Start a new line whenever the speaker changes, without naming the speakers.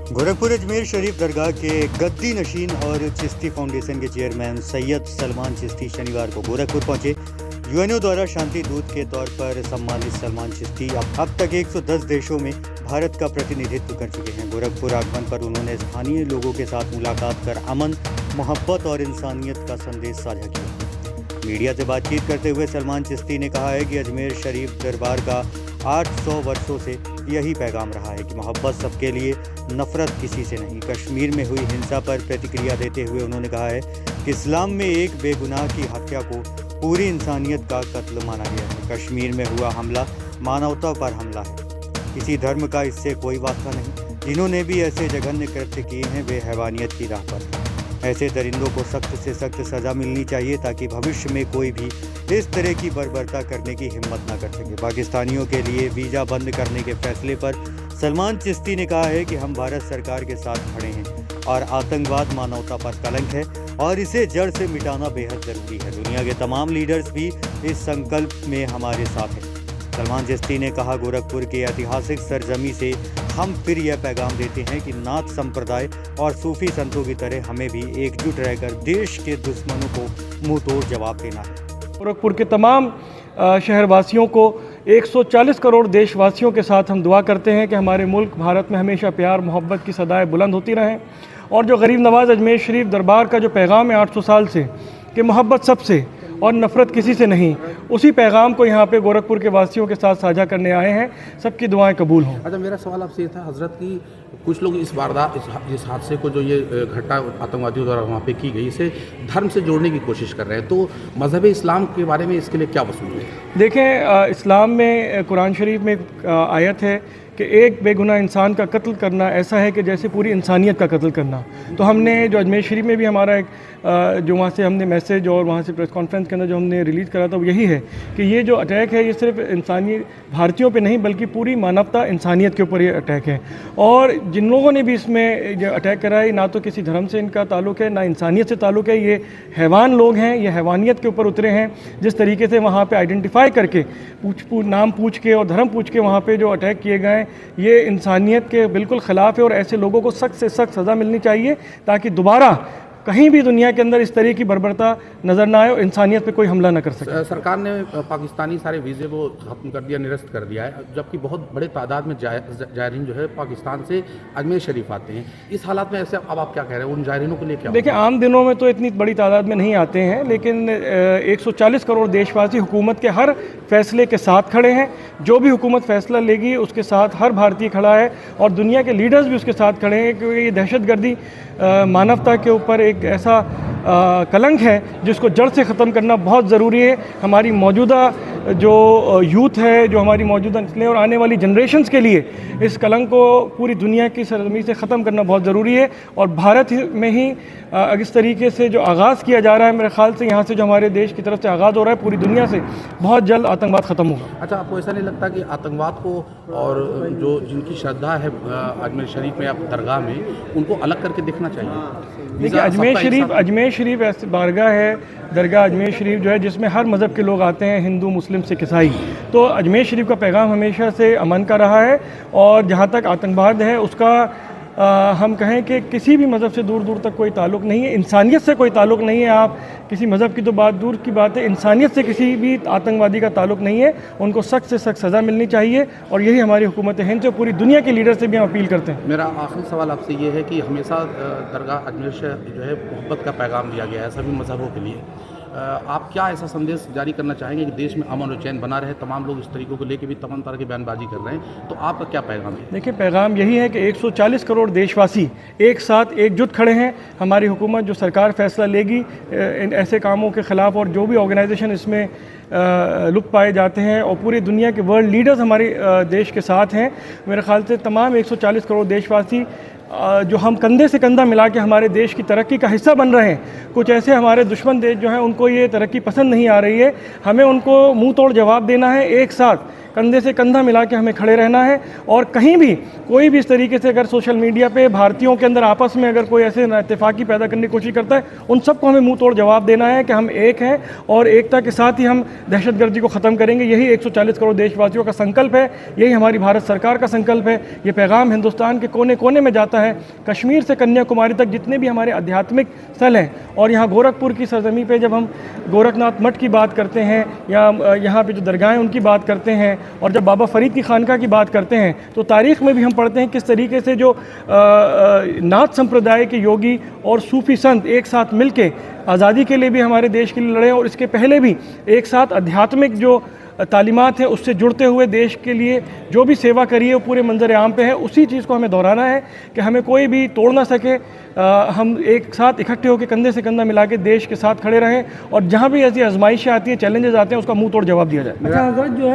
गोरखपुर अजमेर शरीफ दरगाह के गद्दी नशीन और चिश्ती फाउंडेशन के चेयरमैन सैयद सलमान चिश्ती शनिवार को गोरखपुर पहुंचे। यूएनओ द्वारा शांति दूत के तौर पर सम्मानित सलमान चिश्ती अब तक 110 देशों में भारत का प्रतिनिधित्व कर चुके हैं। गोरखपुर आगमन पर उन्होंने स्थानीय लोगों के साथ मुलाकात कर अमन, मोहब्बत और इंसानियत का संदेश साझा किया। मीडिया से बातचीत करते हुए सलमान चिश्ती ने कहा है कि अजमेर शरीफ दरबार का 800 वर्षों से यही पैगाम रहा है कि मोहब्बत सबके लिए, नफरत किसी से नहीं। कश्मीर में हुई हिंसा पर प्रतिक्रिया देते हुए उन्होंने कहा है कि इस्लाम में एक बेगुनाह की हत्या को पूरी इंसानियत का कत्ल माना गया है। कश्मीर में हुआ हमला मानवता पर हमला है, किसी धर्म का इससे कोई वास्ता नहीं। जिन्होंने भी ऐसे जघन्य कृत्य किए हैं वे हैवानियत की राह पर हैं। ऐसे दरिंदों को सख्त से सख्त सज़ा मिलनी चाहिए ताकि भविष्य में कोई भी इस तरह की बर्बरता करने की हिम्मत न कर सके। पाकिस्तानियों के लिए वीज़ा बंद करने के फैसले पर सलमान चिश्ती ने कहा है कि हम भारत सरकार के साथ खड़े हैं और आतंकवाद मानवता पर कलंक है और इसे जड़ से मिटाना बेहद ज़रूरी है। दुनिया के तमाम लीडर्स भी इस संकल्प में हमारे साथ हैं। सलमान चिश्ती ने कहा, गोरखपुर के ऐतिहासिक सरजमी से हम फिर यह पैगाम देते हैं कि नाथ संप्रदाय और सूफी संतों की तरह हमें भी एकजुट रहकर देश के दुश्मनों को मुंह तोड़ जवाब देना है।
गोरखपुर के तमाम शहरवासियों को 140 करोड़ देशवासियों के साथ हम दुआ करते हैं कि हमारे मुल्क भारत में हमेशा प्यार मोहब्बत की सदाएं बुलंद होती रहें और जो गरीब नवाज अजमेर शरीफ दरबार का जो पैगाम है 800 साल से कि मोहब्बत सबसे और नफ़रत किसी से नहीं, उसी पैगाम को यहाँ पे गोरखपुर के वासियों के साथ साझा करने आए हैं। सबकी दुआएं कबूल हों।
अच्छा, मेरा सवाल आपसे ये था हज़रत की कुछ लोग इस वारदात इस हादसे को जो ये घटना आतंकवादियों द्वारा वहाँ पे की गई इसे धर्म से जोड़ने की कोशिश कर रहे हैं, तो मज़हब इस्लाम के बारे में इसके लिए क्या वसूल है?
देखें, इस्लाम में कुरान शरीफ में एक आयत है कि एक बेगुनाह इंसान का कत्ल करना ऐसा है कि जैसे पूरी इंसानियत का कत्ल करना। तो हमने जो अजमेर शरीफ में भी हमारा एक जो वहाँ से हमने मैसेज और वहाँ से प्रेस कॉन्फ्रेंस के अंदर जो हमने रिलीज़ करा था वो यही है कि ये जो अटैक है ये सिर्फ इंसानी भारतीयों पे नहीं बल्कि पूरी मानवता इंसानियत के ऊपर ये अटैक है। और जिन लोगों ने भी इसमें जो अटैक करा है ना तो किसी धर्म से इनका ताल्लुक़ है ना इंसानियत से ताल्लुक़ है, ये हैवान लोग हैं, ये हैवानियत के ऊपर उतरे हैं। जिस तरीके से वहाँ पर आइडेंटिफाई करके नाम पूछ के और धर्म पूछ के वहाँ पर जो अटैक किए गए ये इंसानियत के बिल्कुल ख़िलाफ़ है और ऐसे लोगों को सख्त से सख्त सज़ा मिलनी चाहिए ताकि दोबारा कहीं भी दुनिया के अंदर इस तरह की बर्बरता नज़र ना आए और इंसानियत पे कोई हमला ना कर सके।
सरकार ने पाकिस्तानी सारे वीज़े को ख़त्म कर दिया, निरस्त कर दिया है, जबकि बहुत बड़े तादाद में जायरीन जो है पाकिस्तान से अजमेर शरीफ आते हैं। इस हालात में ऐसे अब आप क्या कह रहे हैं, उन जायरीनों के लिए क्या?
देखिए, आम दिनों में तो इतनी बड़ी तादाद में नहीं आते हैं, लेकिन 140 करोड़ देशवासी हुकूमत के हर फैसले के साथ खड़े हैं। जो भी हुकूमत फ़ैसला लेगी उसके साथ हर भारतीय खड़ा है और दुनिया के लीडर्स भी उसके साथ खड़े हैं, क्योंकि ये दहशतगर्दी मानवता के ऊपर एक ऐसा कलंक है जिसको जड़ से ख़त्म करना बहुत ज़रूरी है। हमारी मौजूदा जो यूथ है, जो हमारी मौजूदा नस्लें और आने वाली जनरेशन्स के लिए इस कलंक को पूरी दुनिया की सरजमी से ख़त्म करना बहुत ज़रूरी है। और भारत में ही इस तरीके से जो आगाज़ किया जा रहा है, मेरे ख्याल से यहाँ से जो हमारे देश की तरफ से आगाज़ हो रहा है पूरी दुनिया से बहुत जल्द आतंकवाद ख़त्म होगा।
अच्छा, आपको ऐसा नहीं लगता कि आतंकवाद को और जो जिनकी श्रद्धा है अजमेर शरीफ में या दरगाह में उनको अलग करके देखना चाहिए?
देखिए, अजमेर शरीफ ऐसी बारगाह है, दरगाह अजमेर शरीफ जो है जिसमें हर मज़हब के लोग आते हैं, हिंदू मुस्लिम सिख ईसाई। तो अजमेर शरीफ का पैगाम हमेशा से अमन का रहा है और जहाँ तक आतंकवाद है उसका हम कहें कि किसी भी मज़हब से दूर दूर तक कोई ताल्लुक़ नहीं है, इंसानियत से कोई ताल्लुक़ नहीं है। आप किसी मज़हब की तो बात दूर की बात है, इंसानियत से किसी भी आतंकवादी का ताल्लुक़ नहीं है। उनको सख्त से सख्त सज़ा मिलनी चाहिए और यही हमारी हुकूमत हिंद से पूरी दुनिया के लीडर से भी हम अपील करते हैं।
मेरा आखिरी सवाल आपसे ये है कि हमेशा दरगाह अजमेर से जो है मोहब्बत का पैगाम दिया गया है सभी मज़हबों के लिए। आप क्या ऐसा संदेश जारी करना चाहेंगे कि देश में अमन और चैन बना रहे? तमाम लोग इस तरीकों को लेकर भी तमाम तरह की बयानबाजी कर रहे हैं, तो आपका क्या पैगाम है?
देखिए, पैगाम यही है कि 140 करोड़ देशवासी एक साथ एकजुट खड़े हैं। हमारी हुकूमत जो सरकार फैसला लेगी इन ऐसे कामों के ख़िलाफ़ और जो भी ऑर्गेनाइजेशन इसमें लुप्त पाए जाते हैं और पूरी दुनिया के वर्ल्ड लीडर्स हमारे देश के साथ हैं। मेरे ख्याल से तमाम 140 करोड़ देशवासी जो हम कंधे से कंधा मिला के हमारे देश की तरक्की का हिस्सा बन रहे हैं। कुछ ऐसे हमारे दुश्मन देश जो हैं उनको ये तरक्की पसंद नहीं आ रही है, हमें उनको मुंह तोड़ जवाब देना है एक साथ कंधे से कंधा मिला के हमें खड़े रहना है। और कहीं भी कोई भी इस तरीके से अगर सोशल मीडिया पे भारतीयों के अंदर आपस में अगर कोई ऐसे इत्तेफाकी पैदा करने की कोशिश करता है, उन सबको हमें मुंह तोड़ जवाब देना है कि हम एक हैं और एकता के साथ ही हम दहशतगर्दी को ख़त्म करेंगे। यही 140 करोड़ देशवासियों का संकल्प है, यही हमारी भारत सरकार का संकल्प है। ये पैगाम हिंदुस्तान के कोने कोने में जाता है, कश्मीर से कन्याकुमारी तक जितने भी हमारे आध्यात्मिक स्थल हैं। और यहाँ गोरखपुर की सरजमी पे जब हम गोरखनाथ मठ की बात करते हैं या यहाँ पे जो दरगाहें उनकी बात करते हैं, और जब बाबा फरीद की खानका की बात करते हैं, तो तारीख़ में भी हम पढ़ते हैं किस तरीके से जो नाथ संप्रदाय के योगी और सूफी संत एक साथ मिलके आज़ादी के लिए भी हमारे देश के लिए लड़े, और इसके पहले भी एक साथ आध्यात्मिक जो तालीमात है उससे जुड़ते हुए देश के लिए जो भी सेवा करी है वो पूरे मंजर आम पे है। उसी चीज़ को हमें दोहराना है कि हमें कोई भी तोड़ ना सके। हम एक साथ इकट्ठे होकर कंधे से कंधा मिला के देश के साथ खड़े रहें, और जहाँ भी ऐसी आजमाइशें आती हैं, चैलेंजेस आते हैं, उसका मुंह तोड़ जवाब दिया जाए।
अच्छा हजरत जो है